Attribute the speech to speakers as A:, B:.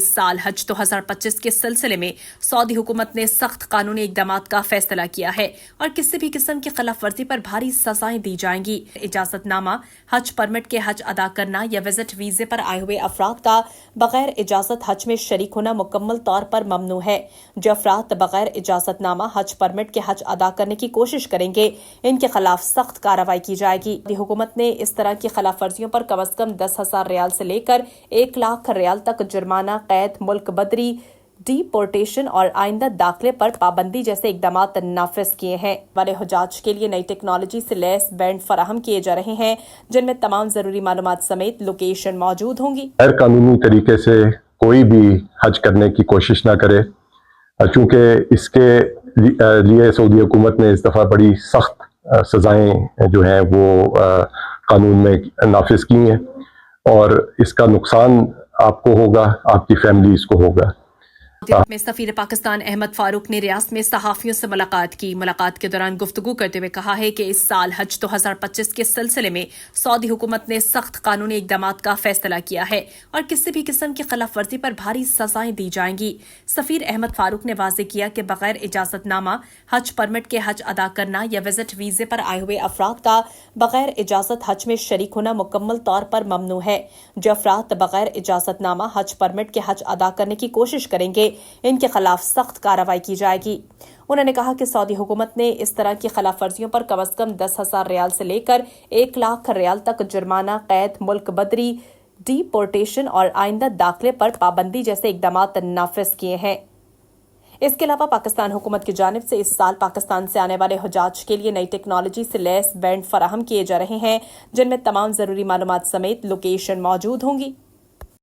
A: इस साल हज 2025 के सिलसिले में सऊदी हुकूमत ने सख्त कानूनी इकदामात का फैसला किया है और किसी भी किस्म की खिलाफ वर्जी पर भारी सजाएं दी जाएंगी। इजाजतनामा, हज परमिट के हज अदा करना या विजिट वीजे पर आए हुए अफराद का बगैर इजाजत हज में शरीक होना मुकम्मल तौर पर ममनू है। जो अफराद बगैर इजाजतनामा हज परमिट के हज अदा करने की कोशिश करेंगे, इनके खिलाफ सख्त कार्रवाई की जाएगी। हुकूमत ने इस तरह की खिलाफ वर्जियों पर कम अज कम 10,000 रियाल से लेकर 1 लाख रियाल तक जुर्माना, कैद, मुल्क बदरी, डिपोर्टेशन और आइंदा दाखिले पर पाबंदी जैसे इकदामात नाफिज किए हैं। वाले हुजाज के लिए नई टेक्नोलॉजी से लैस बैंड फराहम किए जा रहे हैं, जिनमें तमाम जरूरी मालूमात समेत लोकेशन मौजूद होंगी।
B: गैर कानूनी तरीके से कोई भी हज करने की कोशिश ना करे, चूँकि इसके लिए सऊदी हुकूमत ने इस दफ़ा बड़ी सख्त सज़ाएँ जो हैं वो कानून में नाफिज की हैं और इसका नुकसान आपको होगा, आपकी फैमिलीज़ को होगा।
A: में सफीर पाकिस्तान अहमद फारूक ने रियासत में सहाफ़ियों से मुलाकात की। मुलाकात के दौरान गुफ्तगू करते हुए कहा है कि इस साल हज 2025 के सिलसिले में सऊदी हुकूमत ने सख्त कानूनी इकदामात का फैसला किया है और किसी भी किस्म की खिलाफ वर्जी पर भारी सजाएं दी जाएंगी। सफीर अहमद फारूक ने वाज़ेह किया कि बगैर इजाजतनामा हज परमिट के हज अदा करना या विजिट वीजे पर आए हुए अफराद का बगैर इजाजत हज में शरीक होना मुकम्मल तौर पर ममनू है। जो अफराद बगैर इजाजतनामा हज परमिट के हज अदा करने की कोशिश करेंगे, इनके खिलाफ सख्त कार्रवाई की जाएगी। उन्होंने कहा कि सऊदी हुकूमत ने इस तरह की खिलाफ वर्जियों पर कम अज कम 10,000 रियाल से लेकर 1 लाख रियाल तक जुर्माना, कैद, मुल्क बदरी, डिपोर्टेशन और आइंदा दाखिले पर पाबंदी जैसे इकदामात नाफिज किए हैं। इसके अलावा पाकिस्तान हुकूमत की जानिब से इस साल पाकिस्तान से आने वाले हुजाज के लिए नई टेक्नोलॉजी से लैस बैंड फराहम किए जा रहे हैं, जिनमें तमाम जरूरी मालूमात समेत लोकेशन मौजूद होंगी।